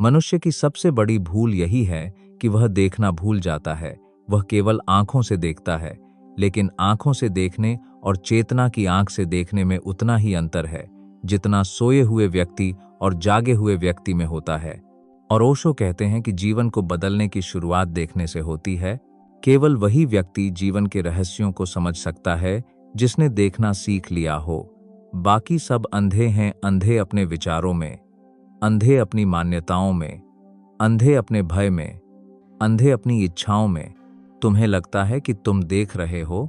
मनुष्य की सबसे बड़ी भूल यही है कि वह देखना भूल जाता है। वह केवल आंखों से देखता है, लेकिन आंखों से देखने और चेतना की आंख से देखने में उतना ही अंतर है जितना सोए हुए व्यक्ति और जागे हुए व्यक्ति में होता है। और ओशो कहते हैं कि जीवन को बदलने की शुरुआत देखने से होती है। केवल वही व्यक्ति जीवन के रहस्यों को समझ सकता है जिसने देखना सीख लिया हो। बाकी सब अंधे हैं, अंधे अपने विचारों में, अंधे अपनी मान्यताओं में, अंधे अपने भय में, अंधे अपनी इच्छाओं में। तुम्हें लगता है कि तुम देख रहे हो,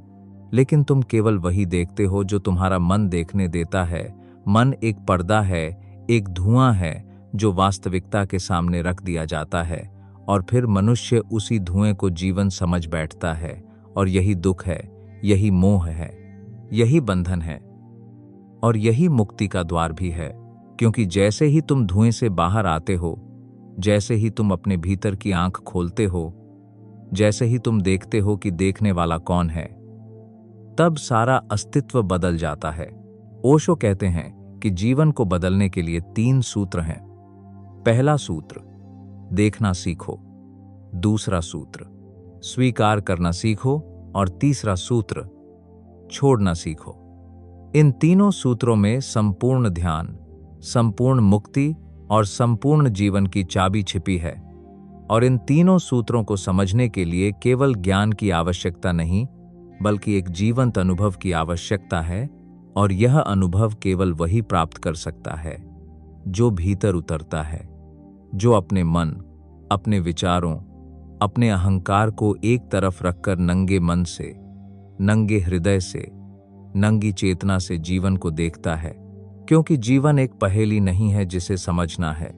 लेकिन तुम केवल वही देखते हो जो तुम्हारा मन देखने देता है। मन एक पर्दा है, एक धुआं है जो वास्तविकता के सामने रख दिया जाता है, और फिर मनुष्य उसी धुएं को जीवन समझ बैठता है। और यही दुख है, यही मोह है, यही बंधन है, और यही मुक्ति का द्वार भी है। क्योंकि जैसे ही तुम धुएं से बाहर आते हो, जैसे ही तुम अपने भीतर की आंख खोलते हो, जैसे ही तुम देखते हो कि देखने वाला कौन है, तब सारा अस्तित्व बदल जाता है। ओशो कहते हैं कि जीवन को बदलने के लिए 3 सूत्र हैं। पहला सूत्र, देखना सीखो। दूसरा सूत्र, स्वीकार करना सीखो। और तीसरा सूत्र, छोड़ना सीखो। इन तीनों सूत्रों में संपूर्ण ध्यान, संपूर्ण मुक्ति और संपूर्ण जीवन की चाबी छिपी है। और इन तीनों सूत्रों को समझने के लिए केवल ज्ञान की आवश्यकता नहीं, बल्कि एक जीवंत अनुभव की आवश्यकता है। और यह अनुभव केवल वही प्राप्त कर सकता है जो भीतर उतरता है, जो अपने मन, अपने विचारों, अपने अहंकार को एक तरफ रखकर नंगे मन से, नंगे हृदय से, नंगी चेतना से जीवन को देखता है। क्योंकि जीवन एक पहेली नहीं है जिसे समझना है।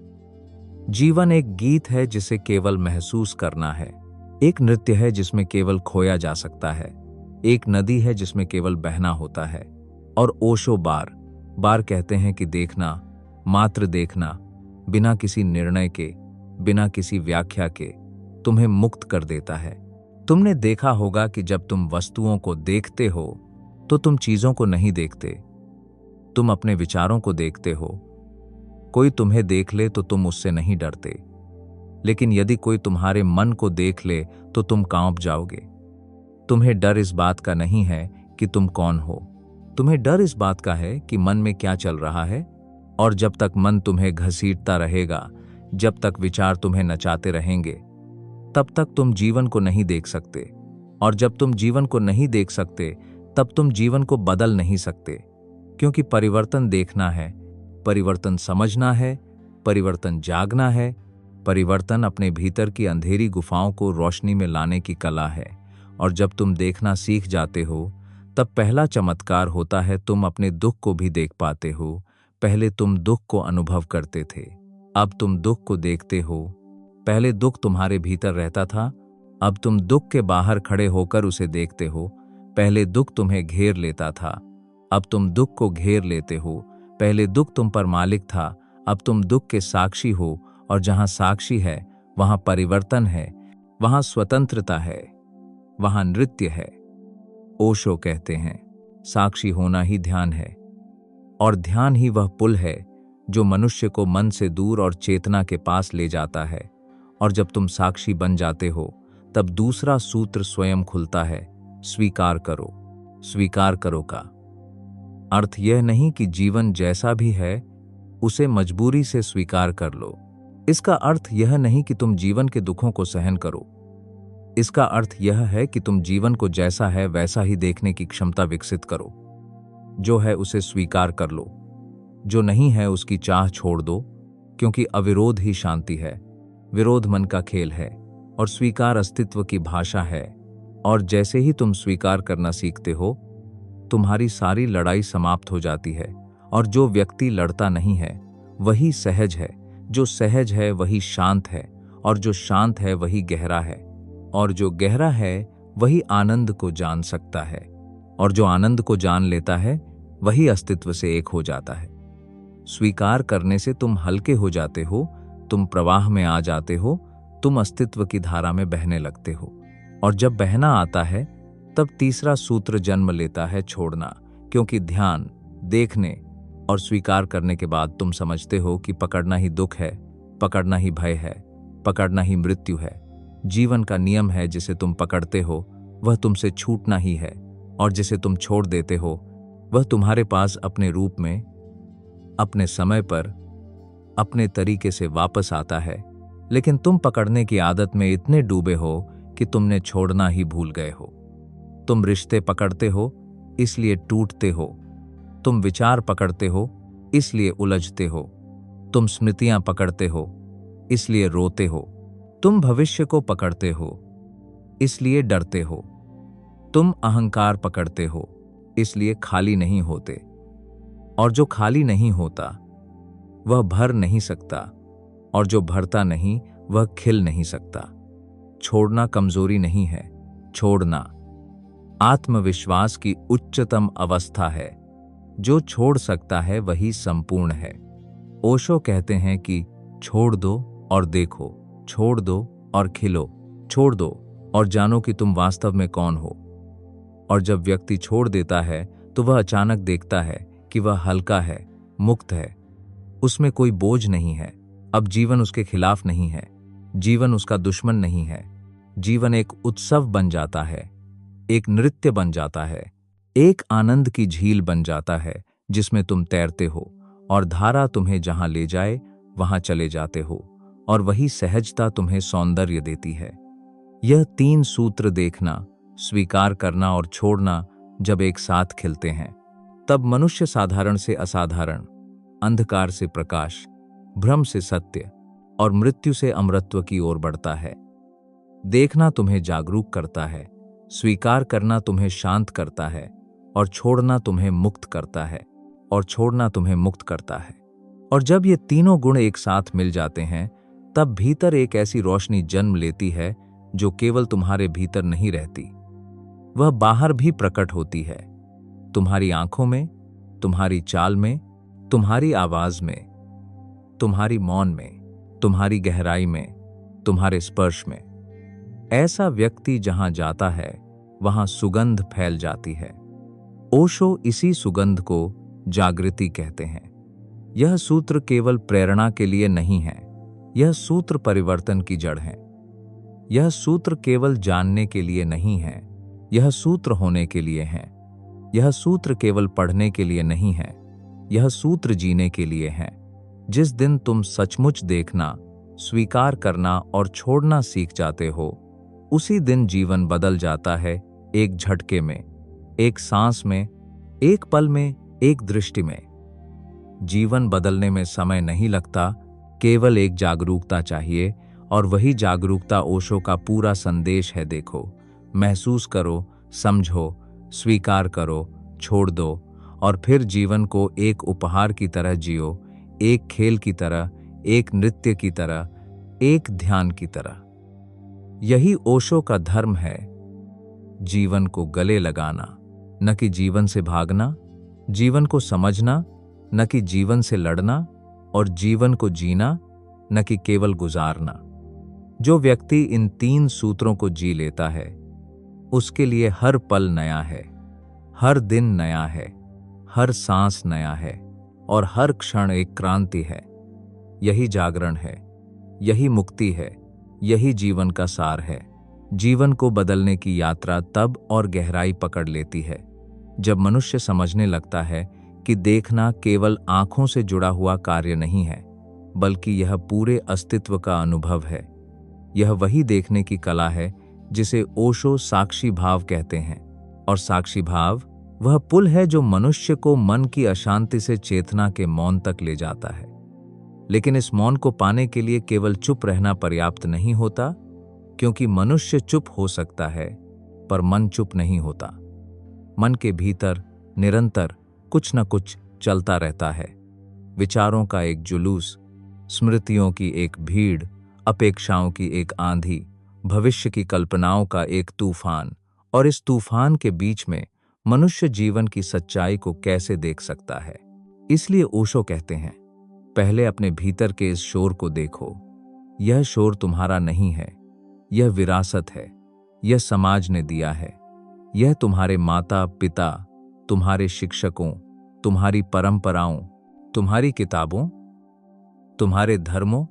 जीवन एक गीत है जिसे केवल महसूस करना है। एक नृत्य है जिसमें केवल खोया जा सकता है। एक नदी है जिसमें केवल बहना होता है। और ओशो बार बार कहते हैं कि देखना, मात्र देखना, बिना किसी निर्णय के, बिना किसी व्याख्या के, तुम्हें मुक्त कर देता है। तुमने देखा होगा कि जब तुम वस्तुओं को देखते हो तो तुम चीजों को नहीं देखते, तुम अपने विचारों को देखते हो। कोई तुम्हें देख ले तो तुम उससे नहीं डरते, लेकिन यदि कोई तुम्हारे मन को देख ले तो तुम कांप जाओगे। तुम्हें डर इस बात का नहीं है कि तुम कौन हो, तुम्हें डर इस बात का है कि मन में क्या चल रहा है। और जब तक मन तुम्हें घसीटता रहेगा, जब तक विचार तुम्हें नचाते रहेंगे, तब तक तुम जीवन को नहीं देख सकते। और जब तुम जीवन को नहीं देख सकते, तब तुम जीवन को बदल नहीं सकते। क्योंकि परिवर्तन देखना है, परिवर्तन समझना है, परिवर्तन जागना है। परिवर्तन अपने भीतर की अंधेरी गुफाओं को रोशनी में लाने की कला है। और जब तुम देखना सीख जाते हो, तब पहला चमत्कार होता है, तुम अपने दुख को भी देख पाते हो। पहले तुम दुख को अनुभव करते थे, अब तुम दुख को देखते हो। पहले दुख तुम्हारे भीतर रहता था, अब तुम दुख के बाहर खड़े होकर उसे देखते हो। पहले दुख तुम्हें घेर लेता था, अब तुम दुख को घेर लेते हो। पहले दुख तुम पर मालिक था, अब तुम दुख के साक्षी हो। और जहां साक्षी है वहां परिवर्तन है, वहां स्वतंत्रता है, वहां नृत्य है। ओशो कहते हैं, साक्षी होना ही ध्यान है, और ध्यान ही वह पुल है जो मनुष्य को मन से दूर और चेतना के पास ले जाता है। और जब तुम साक्षी बन जाते हो, तब दूसरा सूत्र स्वयं खुलता है, स्वीकार करो। स्वीकार करो का अर्थ यह नहीं कि जीवन जैसा भी है उसे मजबूरी से स्वीकार कर लो। इसका अर्थ यह नहीं कि तुम जीवन के दुखों को सहन करो। इसका अर्थ यह है कि तुम जीवन को जैसा है वैसा ही देखने की क्षमता विकसित करो। जो है उसे स्वीकार कर लो, जो नहीं है उसकी चाह छोड़ दो। क्योंकि अविरोध ही शांति है, विरोध मन का खेल है, और स्वीकार अस्तित्व की भाषा है। और जैसे ही तुम स्वीकार करना सीखते हो, तुम्हारी सारी लड़ाई समाप्त हो जाती है। और जो व्यक्ति लड़ता नहीं है वही सहज है, जो सहज है वही शांत है, और जो शांत है वही गहरा है, और जो गहरा है वही आनंद को जान सकता है, और जो आनंद को जान लेता है वही अस्तित्व से एक हो जाता है। स्वीकार करने से तुम हल्के हो जाते हो, तुम प्रवाह में आ जाते हो, तुम अस्तित्व की धारा में बहने लगते हो। और जब बहना आता है तब तीसरा सूत्र जन्म लेता है, छोड़ना। क्योंकि ध्यान, देखने और स्वीकार करने के बाद तुम समझते हो कि पकड़ना ही दुख है, पकड़ना ही भय है, पकड़ना ही मृत्यु है। जीवन का नियम है, जिसे तुम पकड़ते हो वह तुमसे छूटना ही है, और जिसे तुम छोड़ देते हो वह तुम्हारे पास अपने रूप में, अपने समय पर, अपने तरीके से वापस आता है। लेकिन तुम पकड़ने की आदत में इतने डूबे हो कि तुमने छोड़ना ही भूल गए हो। तुम रिश्ते पकड़ते हो इसलिए टूटते हो, तुम विचार पकड़ते हो इसलिए उलझते हो, तुम स्मृतियां पकड़ते हो इसलिए रोते हो, तुम भविष्य को पकड़ते हो इसलिए डरते हो, तुम अहंकार पकड़ते हो इसलिए खाली नहीं होते। और जो खाली नहीं होता वह भर नहीं सकता, और जो भरता नहीं वह खिल नहीं सकता। छोड़ना कमजोरी नहीं है, छोड़ना आत्मविश्वास की उच्चतम अवस्था है। जो छोड़ सकता है वही संपूर्ण है। ओशो कहते हैं कि छोड़ दो और देखो, छोड़ दो और खिलो, छोड़ दो और जानो कि तुम वास्तव में कौन हो। और जब व्यक्ति छोड़ देता है तो वह अचानक देखता है कि वह हल्का है, मुक्त है, उसमें कोई बोझ नहीं है। अब जीवन उसके खिलाफ नहीं है, जीवन उसका दुश्मन नहीं है। जीवन एक उत्सव बन जाता है, एक नृत्य बन जाता है, एक आनंद की झील बन जाता है जिसमें तुम तैरते हो और धारा तुम्हें जहां ले जाए वहां चले जाते हो, और वही सहजता तुम्हें सौंदर्य देती है। यह 3 सूत्र देखना, स्वीकार करना और छोड़ना जब एक साथ खिलते हैं, तब मनुष्य साधारण से असाधारण, अंधकार से प्रकाश, भ्रम से सत्य और मृत्यु से अमरत्व की ओर बढ़ता है। देखना तुम्हें जागरूक करता है, स्वीकार करना तुम्हें शांत करता है, और छोड़ना तुम्हें मुक्त करता है, और छोड़ना तुम्हें मुक्त करता है। और जब ये तीनों गुण एक साथ मिल जाते हैं, तब भीतर एक ऐसी रोशनी जन्म लेती है जो केवल तुम्हारे भीतर नहीं रहती, वह बाहर भी प्रकट होती है। तुम्हारी आंखों में, तुम्हारी चाल में, तुम्हारी आवाज में, तुम्हारी मौन में, तुम्हारी गहराई में, तुम्हारे स्पर्श में। ऐसा व्यक्ति जहां जाता है वहां सुगंध फैल जाती है। ओशो इसी सुगंध को जागृति कहते हैं। यह सूत्र केवल प्रेरणा के लिए नहीं है, यह सूत्र परिवर्तन की जड़ है। यह सूत्र केवल जानने के लिए नहीं है, यह सूत्र होने के लिए है। यह सूत्र केवल पढ़ने के लिए नहीं है, यह सूत्र जीने के लिए है। जिस दिन तुम सचमुच देखना, स्वीकार करना और छोड़ना सीख जाते हो, उसी दिन जीवन बदल जाता है। एक झटके में, एक सांस में, एक पल में, एक दृष्टि में। जीवन बदलने में समय नहीं लगता, केवल एक जागरूकता चाहिए, और वही जागरूकता ओशो का पूरा संदेश है। देखो, महसूस करो, समझो, स्वीकार करो, छोड़ दो, और फिर जीवन को एक उपहार की तरह जियो, एक खेल की तरह, एक नृत्य की तरह, एक ध्यान की तरह। यही ओशो का धर्म है, जीवन को गले लगाना, न कि जीवन से भागना, जीवन को समझना, न कि जीवन से लड़ना, और जीवन को जीना, न कि केवल गुजारना। जो व्यक्ति इन 3 सूत्रों को जी लेता है, उसके लिए हर पल नया है, हर दिन नया है, हर सांस नया है, और हर क्षण एक क्रांति है। यही जागरण है, यही मुक्ति है, यही जीवन का सार है। जीवन को बदलने की यात्रा तब और गहराई पकड़ लेती है जब मनुष्य समझने लगता है कि देखना केवल आंखों से जुड़ा हुआ कार्य नहीं है, बल्कि यह पूरे अस्तित्व का अनुभव है। यह वही देखने की कला है जिसे ओशो साक्षी भाव कहते हैं, और साक्षी भाव वह पुल है जो मनुष्य को मन की अशांति से चेतना के मौन तक ले जाता है। लेकिन इस मौन को पाने के लिए केवल चुप रहना पर्याप्त नहीं होता, क्योंकि मनुष्य चुप हो सकता है पर मन चुप नहीं होता। मन के भीतर निरंतर कुछ न कुछ चलता रहता है। विचारों का एक जुलूस, स्मृतियों की एक भीड़, अपेक्षाओं की एक आंधी, भविष्य की कल्पनाओं का एक तूफान। और इस तूफान के बीच में मनुष्य जीवन की सच्चाई को कैसे देख सकता है। इसलिए ओशो कहते हैं, पहले अपने भीतर के इस शोर को देखो। यह शोर तुम्हारा नहीं है, यह विरासत है, यह समाज ने दिया है। यह तुम्हारे माता पिता, तुम्हारे शिक्षकों, तुम्हारी परंपराओं, तुम्हारी किताबों, तुम्हारे धर्मों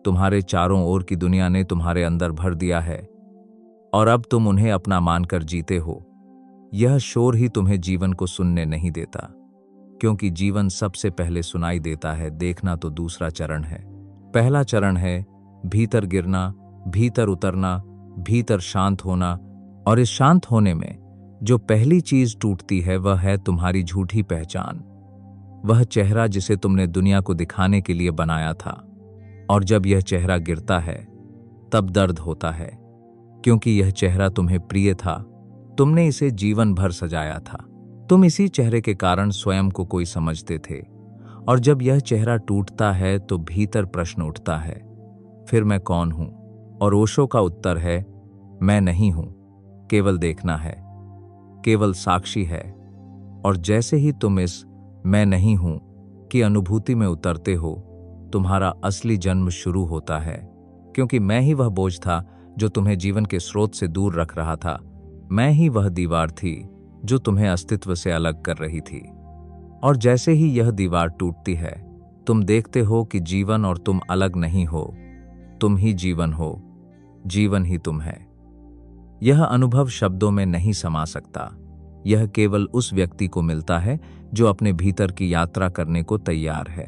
तुम्हारे चारों ओर की दुनिया ने तुम्हारे अंदर भर दिया है और अब तुम उन्हें अपना मानकर जीते हो। यह शोर ही तुम्हें जीवन को सुनने नहीं देता, क्योंकि जीवन सबसे पहले सुनाई देता है, देखना तो दूसरा चरण है। पहला चरण है भीतर गिरना, भीतर उतरना, भीतर शांत होना। और इस शांत होने में जो पहली चीज टूटती है वह है तुम्हारी झूठी पहचान, वह चेहरा जिसे तुमने दुनिया को दिखाने के लिए बनाया था। और जब यह चेहरा गिरता है तब दर्द होता है, क्योंकि यह चेहरा तुम्हें प्रिय था, तुमने इसे जीवन भर सजाया था। तुम इसी चेहरे के कारण स्वयं को कोई समझते थे। और जब यह चेहरा टूटता है तो भीतर प्रश्न उठता है, फिर मैं कौन हूं? और ओशो का उत्तर है, मैं नहीं हूं, केवल देखना है, केवल साक्षी है। और जैसे ही तुम इस मैं नहीं हूं की अनुभूति में उतरते हो, तुम्हारा असली जन्म शुरू होता है। क्योंकि मैं ही वह बोझ था जो तुम्हें जीवन के स्रोत से दूर रख रहा था। मैं ही वह दीवार थी जो तुम्हें अस्तित्व से अलग कर रही थी। और जैसे ही यह दीवार टूटती है, तुम देखते हो कि जीवन और तुम अलग नहीं हो, तुम ही जीवन हो, जीवन ही तुम है। यह अनुभव शब्दों में नहीं समा सकता। यह केवल उस व्यक्ति को मिलता है जो अपने भीतर की यात्रा करने को तैयार है।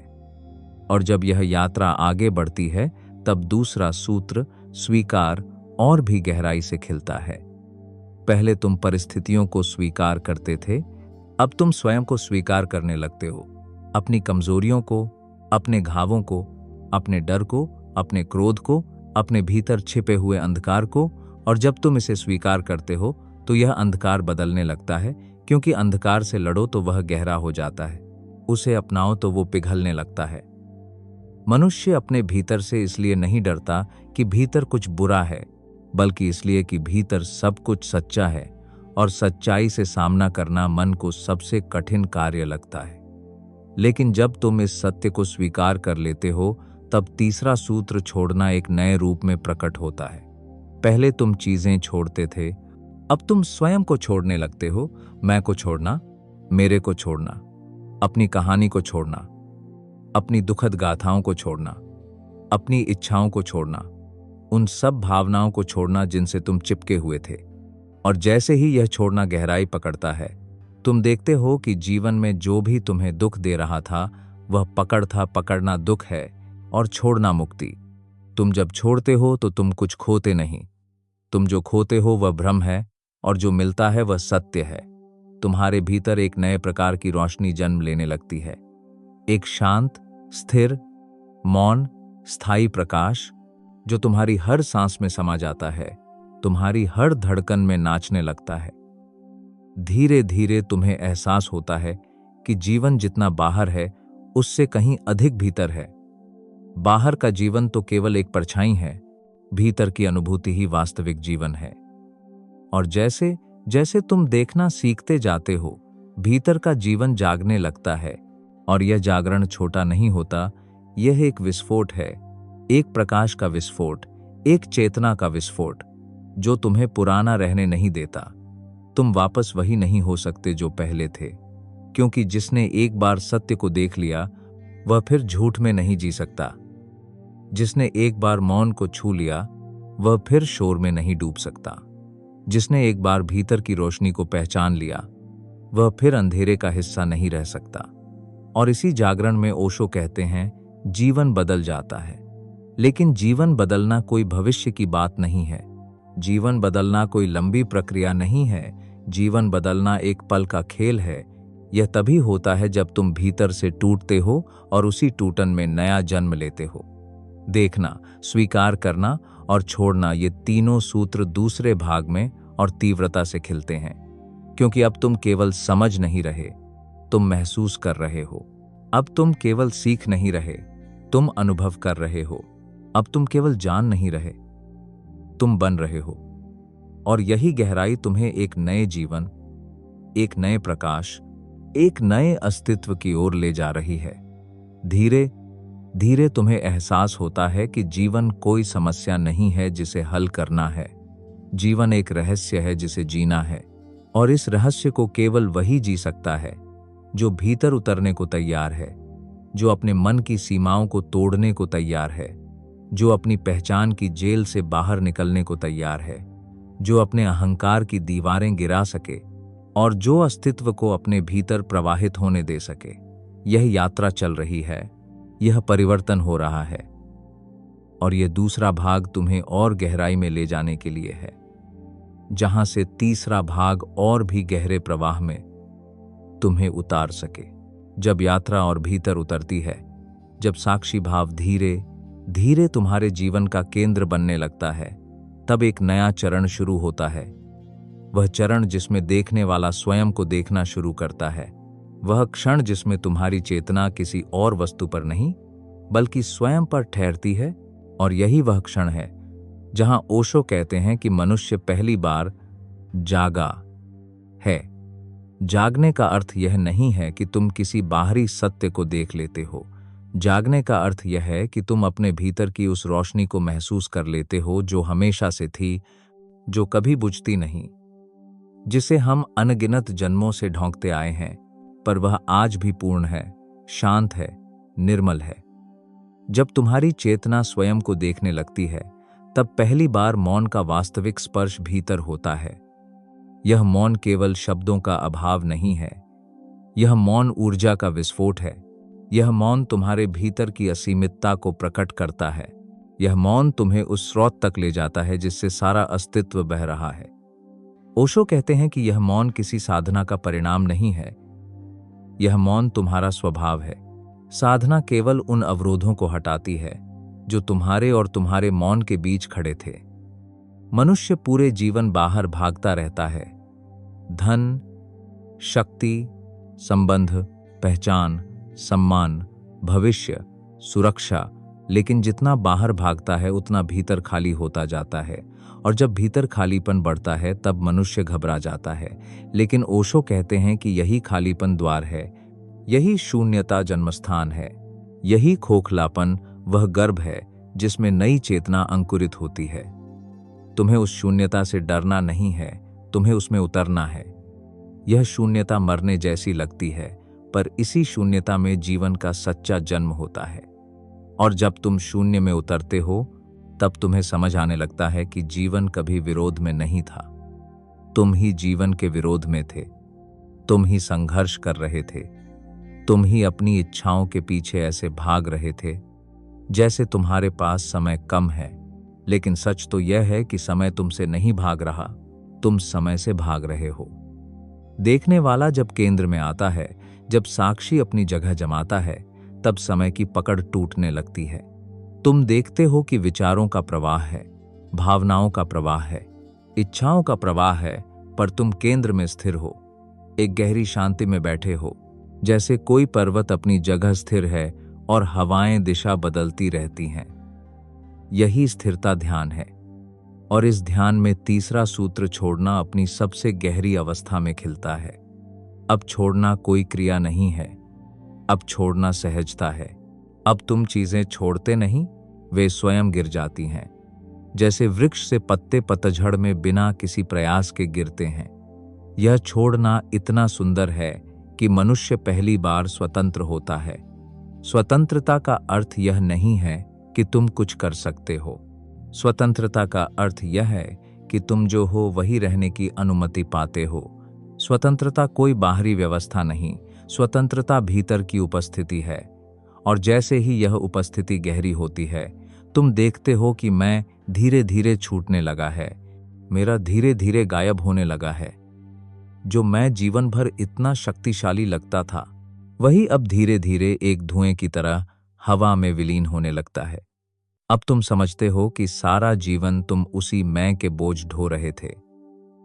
और जब यह यात्रा आगे बढ़ती है तब दूसरा सूत्र, स्वीकार, और भी गहराई से खिलता है। पहले तुम परिस्थितियों को स्वीकार करते थे, अब तुम स्वयं को स्वीकार करने लगते हो। अपनी कमजोरियों को, अपने घावों को, अपने डर को, अपने क्रोध को, अपने भीतर छिपे हुए अंधकार को। और जब तुम इसे स्वीकार करते हो तो यह अंधकार बदलने लगता है, क्योंकि अंधकार से लड़ो तो वह गहरा हो जाता है, उसे अपनाओ तो वो पिघलने लगता है। मनुष्य अपने भीतर से इसलिए नहीं डरता कि भीतर कुछ बुरा है, बल्कि इसलिए कि भीतर सब कुछ सच्चा है, और सच्चाई से सामना करना मन को सबसे कठिन कार्य लगता है। लेकिन जब तुम इस सत्य को स्वीकार कर लेते हो, तब तीसरा सूत्र, छोड़ना, एक नए रूप में प्रकट होता है। पहले तुम चीजें छोड़ते थे, अब तुम स्वयं को छोड़ने लगते हो। मैं को छोड़ना, मेरे को छोड़ना, अपनी कहानी को छोड़ना, अपनी दुखद गाथाओं को छोड़ना, अपनी इच्छाओं को छोड़ना, उन सब भावनाओं को छोड़ना जिनसे तुम चिपके हुए थे। और जैसे ही यह छोड़ना गहराई पकड़ता है, तुम देखते हो कि जीवन में जो भी तुम्हें दुख दे रहा था वह पकड़ था। पकड़ना दुख है और छोड़ना मुक्ति। तुम जब छोड़ते हो तो तुम कुछ खोते नहीं। तुम जो खोते हो वह भ्रम है, और जो मिलता है वह सत्य है। तुम्हारे भीतर एक नए प्रकार की रोशनी जन्म लेने लगती है, एक शांत, स्थिर, मौन, स्थायी प्रकाश जो तुम्हारी हर सांस में समा जाता है, तुम्हारी हर धड़कन में नाचने लगता है। धीरे धीरे तुम्हें एहसास होता है कि जीवन जितना बाहर है उससे कहीं अधिक भीतर है। बाहर का जीवन तो केवल एक परछाई है, भीतर की अनुभूति ही वास्तविक जीवन है। और जैसे जैसे तुम देखना सीखते जाते हो, भीतर का जीवन जागने लगता है। और यह जागरण छोटा नहीं होता, यह एक विस्फोट है, एक प्रकाश का विस्फोट, एक चेतना का विस्फोट जो तुम्हें पुराना रहने नहीं देता। तुम वापस वही नहीं हो सकते जो पहले थे, क्योंकि जिसने एक बार सत्य को देख लिया वह फिर झूठ में नहीं जी सकता। जिसने एक बार मौन को छू लिया वह फिर शोर में नहीं डूब सकता। जिसने एक बार भीतर की रोशनी को पहचान लिया वह फिर अंधेरे का हिस्सा नहीं रह सकता। और इसी जागरण में ओशो कहते हैं, जीवन बदल जाता है। लेकिन जीवन बदलना कोई भविष्य की बात नहीं है। जीवन बदलना कोई लंबी प्रक्रिया नहीं है। जीवन बदलना एक पल का खेल है। यह तभी होता है जब तुम भीतर से टूटते हो और उसी टूटन में नया जन्म लेते हो। देखना, स्वीकार करना और छोड़ना, ये तीनों सूत्र दूसरे भाग में और तीव्रता से खिलते हैं, क्योंकि अब तुम केवल समझ नहीं रहे, तुम महसूस कर रहे हो। अब तुम केवल सीख नहीं रहे, तुम अनुभव कर रहे हो। अब तुम केवल जान नहीं रहे, तुम बन रहे हो। और यही गहराई तुम्हें एक नए जीवन, एक नए प्रकाश, एक नए अस्तित्व की ओर ले जा रही है। धीरे धीरे तुम्हें एहसास होता है कि जीवन कोई समस्या नहीं है जिसे हल करना है। जीवन एक रहस्य है जिसे जीना है। और इस रहस्य को केवल वही जी सकता है जो भीतर उतरने को तैयार है, जो अपने मन की सीमाओं को तोड़ने को तैयार है, जो अपनी पहचान की जेल से बाहर निकलने को तैयार है, जो अपने अहंकार की दीवारें गिरा सके और जो अस्तित्व को अपने भीतर प्रवाहित होने दे सके। यह यात्रा चल रही है, यह परिवर्तन हो रहा है, और यह दूसरा भाग तुम्हें और गहराई में ले जाने के लिए है, जहां से तीसरा भाग और भी गहरे प्रवाह में तुम्हें उतार सके। जब यात्रा और भीतर उतरती है, जब साक्षी भाव धीरे धीरे तुम्हारे जीवन का केंद्र बनने लगता है, तब एक नया चरण शुरू होता है। वह चरण जिसमें देखने वाला स्वयं को देखना शुरू करता है, वह क्षण जिसमें तुम्हारी चेतना किसी और वस्तु पर नहीं बल्कि स्वयं पर ठहरती है। और यही वह क्षण है जहां ओशो कहते हैं कि मनुष्य पहली बार जागा है। जागने का अर्थ यह नहीं है कि तुम किसी बाहरी सत्य को देख लेते हो। जागने का अर्थ यह है कि तुम अपने भीतर की उस रोशनी को महसूस कर लेते हो जो हमेशा से थी, जो कभी बुझती नहीं, जिसे हम अनगिनत जन्मों से ढौंकते आए हैं, पर वह आज भी पूर्ण है, शांत है, निर्मल है। जब तुम्हारी चेतना स्वयं को देखने लगती है, तब पहली बार मौन का वास्तविक स्पर्श भीतर होता है। यह मौन केवल शब्दों का अभाव नहीं है, यह मौन ऊर्जा का विस्फोट है। यह मौन तुम्हारे भीतर की असीमितता को प्रकट करता है। यह मौन तुम्हें उस स्रोत तक ले जाता है जिससे सारा अस्तित्व बह रहा है। ओशो कहते हैं कि यह मौन किसी साधना का परिणाम नहीं है, यह मौन तुम्हारा स्वभाव है। साधना केवल उन अवरोधों को हटाती है जो तुम्हारे और तुम्हारे मौन के बीच खड़े थे। मनुष्य पूरे जीवन बाहर भागता रहता है, धन, शक्ति, संबंध, पहचान, सम्मान, भविष्य, सुरक्षा, लेकिन जितना बाहर भागता है उतना भीतर खाली होता जाता है। और जब भीतर खालीपन बढ़ता है तब मनुष्य घबरा जाता है। लेकिन ओशो कहते हैं कि यही खालीपन द्वार है, यही शून्यता जन्मस्थान है, यही खोखलापन वह गर्भ है जिसमें नई चेतना अंकुरित होती है। तुम्हें उस शून्यता से डरना नहीं है, तुम्हें उसमें उतरना है। यह शून्यता मरने जैसी लगती है, पर इसी शून्यता में जीवन का सच्चा जन्म होता है। और जब तुम शून्य में उतरते हो, तब तुम्हें समझ आने लगता है कि जीवन कभी विरोध में नहीं था, तुम ही जीवन के विरोध में थे। तुम ही संघर्ष कर रहे थे, तुम ही अपनी इच्छाओं के पीछे ऐसे भाग रहे थे जैसे तुम्हारे पास समय कम है। लेकिन सच तो यह है कि समय तुमसे नहीं भाग रहा, तुम समय से भाग रहे हो। देखने वाला जब केंद्र में आता है, जब साक्षी अपनी जगह जमाता है, तब समय की पकड़ टूटने लगती है। तुम देखते हो कि विचारों का प्रवाह है, भावनाओं का प्रवाह है, इच्छाओं का प्रवाह है, पर तुम केंद्र में स्थिर हो, एक गहरी शांति में बैठे हो, जैसे कोई पर्वत अपनी जगह स्थिर है और हवाएं दिशा बदलती रहती हैं। यही स्थिरता ध्यान है। और इस ध्यान में तीसरा सूत्र, छोड़ना, अपनी सबसे गहरी अवस्था में खिलता है। अब छोड़ना कोई क्रिया नहीं है, अब छोड़ना सहजता है। अब तुम चीजें छोड़ते नहीं, वे स्वयं गिर जाती हैं। जैसे वृक्ष से पत्ते पतझड़ में बिना किसी प्रयास के गिरते हैं। यह छोड़ना इतना सुंदर है कि मनुष्य पहली बार स्वतंत्र होता है। स्वतंत्रता का अर्थ यह नहीं है कि तुम कुछ कर सकते हो। स्वतंत्रता का अर्थ यह है कि तुम जो हो वही रहने की अनुमति पाते हो। स्वतंत्रता कोई बाहरी व्यवस्था नहीं, स्वतंत्रता भीतर की उपस्थिति है। और जैसे ही यह उपस्थिति गहरी होती है, तुम देखते हो कि मैं धीरे धीरे छूटने लगा है, मेरा धीरे धीरे गायब होने लगा है। जो मैं जीवन भर इतना शक्तिशाली लगता था, वही अब धीरे धीरे एक धुएं की तरह हवा में विलीन होने लगता है। अब तुम समझते हो कि सारा जीवन तुम उसी मैं के बोझ ढो रहे थे।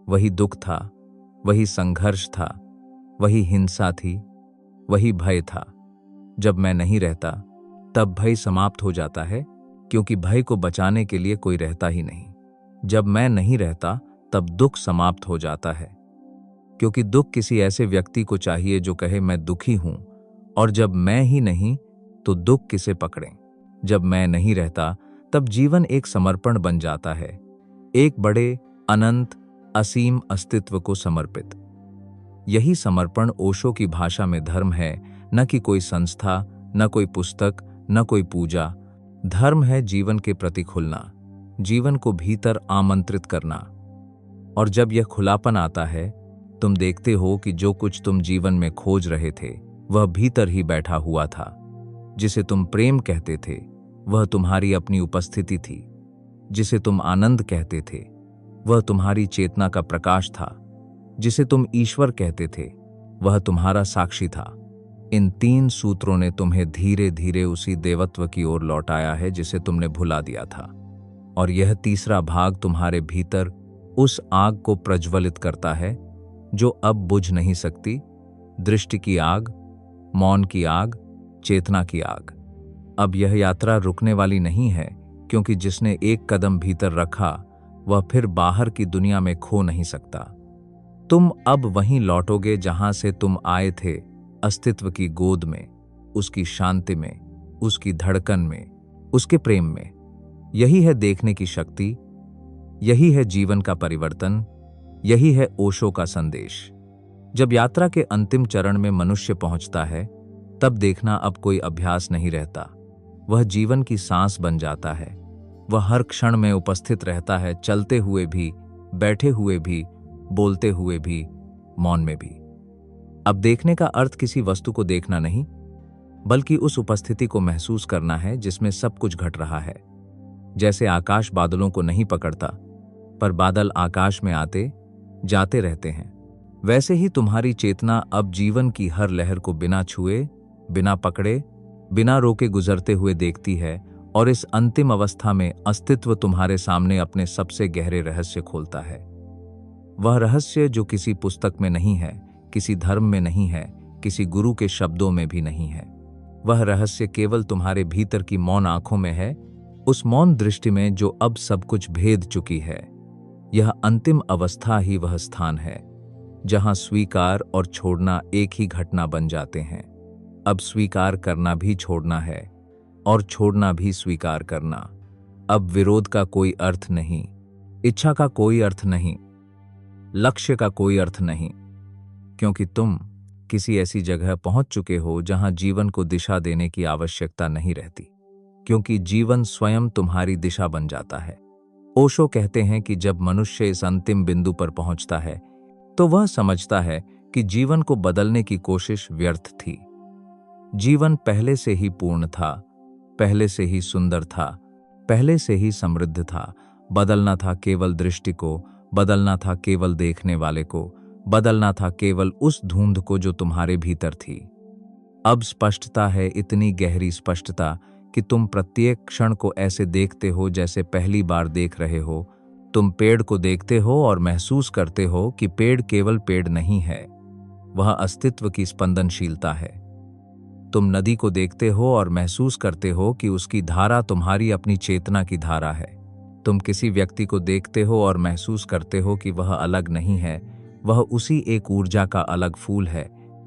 वही दुख था, वही संघर्ष था, वही हिंसा थी, वही भय था। जब मैं नहीं रहता, तब भय समाप्त हो जाता है, क्योंकि भय को बचाने के लिए कोई रहता ही नहीं। जब मैं नहीं रहता, तब दुख समाप्त हो जाता है, क्योंकि दुख किसी ऐसे व्यक्ति को चाहिए जो कहे मैं दुखी हूं। और जब मैं ही नहीं, तो दुख किसे पकड़े। जब मैं नहीं रहता, तब जीवन एक समर्पण बन जाता है, एक बड़े अनंत असीम अस्तित्व को समर्पित। यही समर्पण ओशो की भाषा में धर्म है, न कि कोई संस्था, न कोई पुस्तक, न कोई पूजा। धर्म है जीवन के प्रति खुलना, जीवन को भीतर आमंत्रित करना। और जब यह खुलापन आता है, तुम देखते हो कि जो कुछ तुम जीवन में खोज रहे थे वह भीतर ही बैठा हुआ था। जिसे तुम प्रेम कहते थे वह तुम्हारी अपनी उपस्थिति थी। जिसे तुम आनंद कहते थे वह तुम्हारी चेतना का प्रकाश था। जिसे तुम ईश्वर कहते थे वह तुम्हारा साक्षी था। इन 3 सूत्रों ने तुम्हें धीरे धीरे उसी देवत्व की ओर लौटाया है जिसे तुमने भुला दिया था। और यह तीसरा भाग तुम्हारे भीतर उस आग को प्रज्वलित करता है जो अब बुझ नहीं सकती। दृष्टि की आग, मौन की आग, चेतना की आग। अब यह यात्रा रुकने वाली नहीं है, क्योंकि जिसने एक कदम भीतर रखा वह फिर बाहर की दुनिया में खो नहीं सकता। तुम अब वहीं लौटोगे जहां से तुम आए थे, अस्तित्व की गोद में, उसकी शांति में, उसकी धड़कन में, उसके प्रेम में। यही है देखने की शक्ति, यही है जीवन का परिवर्तन, यही है ओशो का संदेश। जब यात्रा के अंतिम चरण में मनुष्य पहुंचता है, तब देखना अब कोई अभ्यास नहीं रहता। वह जीवन की सांस बन जाता है। वह हर क्षण में उपस्थित रहता है, चलते हुए भी, बैठे हुए भी, बोलते हुए भी, मौन में भी। अब देखने का अर्थ किसी वस्तु को देखना नहीं, बल्कि उस उपस्थिति को महसूस करना है जिसमें सब कुछ घट रहा है। जैसे आकाश बादलों को नहीं पकड़ता, पर बादल आकाश में आते जाते रहते हैं, वैसे ही तुम्हारी चेतना अब जीवन की हर लहर को बिना छुए, बिना पकड़े, बिना रोके गुजरते हुए देखती है। और इस अंतिम अवस्था में अस्तित्व तुम्हारे सामने अपने सबसे गहरे रहस्य खोलता है। वह रहस्य जो किसी पुस्तक में नहीं है, किसी धर्म में नहीं है, किसी गुरु के शब्दों में भी नहीं है। वह रहस्य केवल तुम्हारे भीतर की मौन आंखों में है, उस मौन दृष्टि में जो अब सब कुछ भेद चुकी है। यह अंतिम अवस्था ही वह स्थान है जहां स्वीकार और छोड़ना एक ही घटना बन जाते हैं। अब स्वीकार करना भी छोड़ना है और छोड़ना भी स्वीकार करना। अब विरोध का कोई अर्थ नहीं, इच्छा का कोई अर्थ नहीं, लक्ष्य का कोई अर्थ नहीं, क्योंकि तुम किसी ऐसी जगह पहुंच चुके हो जहां जीवन को दिशा देने की आवश्यकता नहीं रहती, क्योंकि जीवन स्वयं तुम्हारी दिशा बन जाता है। ओशो कहते हैं कि जब मनुष्य इस अंतिम बिंदु पर पहुंचता है, तो वह समझता है कि जीवन को बदलने की कोशिश व्यर्थ थी। जीवन पहले से ही पूर्ण था, पहले से ही सुंदर था, पहले से ही समृद्ध था। बदलना था केवल दृष्टि को, बदलना था केवल देखने वाले को, बदलना था केवल उस धुंध को जो तुम्हारे भीतर थी। अब स्पष्टता है, इतनी गहरी स्पष्टता कि तुम प्रत्येक क्षण को ऐसे देखते हो जैसे पहली बार देख रहे हो। तुम पेड़ को देखते हो और महसूस करते हो कि पेड़ केवल पेड़ नहीं है, वह अस्तित्व की स्पंदनशीलता है। तुम नदी को देखते हो और महसूस करते हो कि उसकी धारा तुम्हारी अपनी चेतना की धारा है। तुम किसी व्यक्ति को देखते हो और महसूस करते हो कि वह अलग नहीं है, वह उसी एक ऊर्जा का अलग फूल है।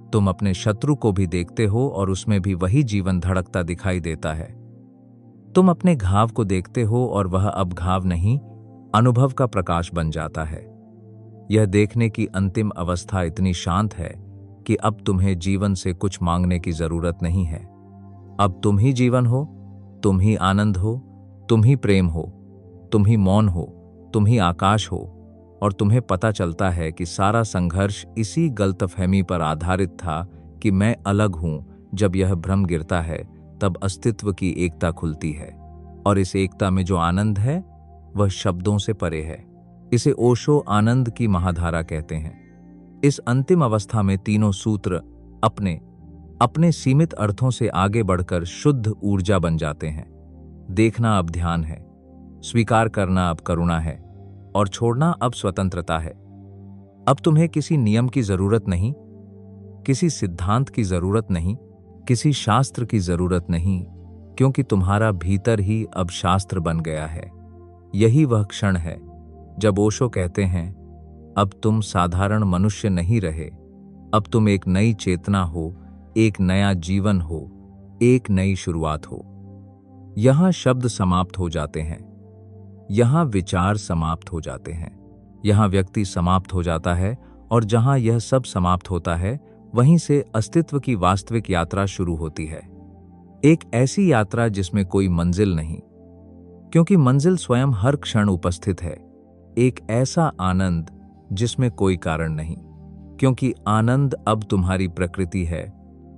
तुम अपने शत्रु को भी देखते हो और उसमें भी वही जीवन धड़कता दिखाई देता है। तुम अपने घाव को देखते हो और वह अब घाव नहीं, अनुभव का प्रकाश बन जाता है। यह देखने की अंतिम अवस्था इतनी शांत है कि अब तुम्हें जीवन से कुछ मांगने की जरूरत नहीं है। अब तुम ही जीवन हो, तुम ही आनंद हो, तुम ही प्रेम हो, तुम ही मौन हो, तुम ही आकाश हो। और तुम्हें पता चलता है कि सारा संघर्ष इसी गलतफहमी पर आधारित था कि मैं अलग हूं। जब यह भ्रम गिरता है, तब अस्तित्व की एकता खुलती है, और इस एकता में जो आनंद है वह शब्दों से परे है। इसे ओशो आनंद की महाधारा कहते हैं। इस अंतिम अवस्था में तीनों सूत्र अपने सीमित अर्थों से आगे बढ़कर शुद्ध ऊर्जा बन जाते हैं। देखना अब ध्यान है, स्वीकार करना अब करुणा है, और छोड़ना अब स्वतंत्रता है। अब तुम्हें किसी नियम की जरूरत नहीं, किसी सिद्धांत की जरूरत नहीं, किसी शास्त्र की जरूरत नहीं, क्योंकि तुम्हारा भीतर ही अब शास्त्र बन गया है। यही वह क्षण है जब ओशो कहते हैं, अब तुम साधारण मनुष्य नहीं रहे, अब तुम एक नई चेतना हो, एक नया जीवन हो, एक नई शुरुआत हो। यहां शब्द समाप्त हो जाते हैं, यहां विचार समाप्त हो जाते हैं, यहां व्यक्ति समाप्त हो जाता है, और जहां यह सब समाप्त होता है, वहीं से अस्तित्व की वास्तविक यात्रा शुरू होती है। एक ऐसी यात्रा जिसमें कोई मंजिल नहीं, क्योंकि मंजिल स्वयं हर क्षण उपस्थित है। एक ऐसा आनंद जिसमें कोई कारण नहीं, क्योंकि आनंद अब तुम्हारी प्रकृति है।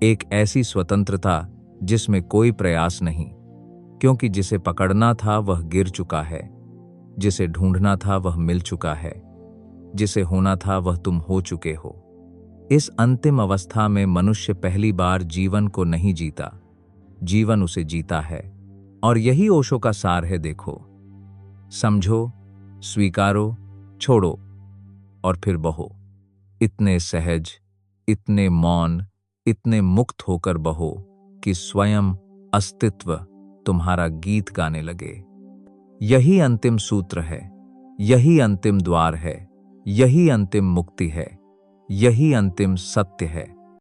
एक ऐसी स्वतंत्रता जिसमें कोई प्रयास नहीं, क्योंकि जिसे पकड़ना था वह गिर चुका है, जिसे ढूंढना था वह मिल चुका है, जिसे होना था वह तुम हो चुके हो। इस अंतिम अवस्था में मनुष्य पहली बार जीवन को नहीं जीता, जीवन उसे जीता है। और यही ओशो का सार है। देखो, समझो, स्वीकारो, छोड़ो और फिर बहो। इतने सहज, इतने मौन, इतने मुक्त होकर बहो कि स्वयं अस्तित्व तुम्हारा गीत गाने लगे। यही अंतिम सूत्र है, यही अंतिम द्वार है, यही अंतिम मुक्ति है, यही अंतिम सत्य है।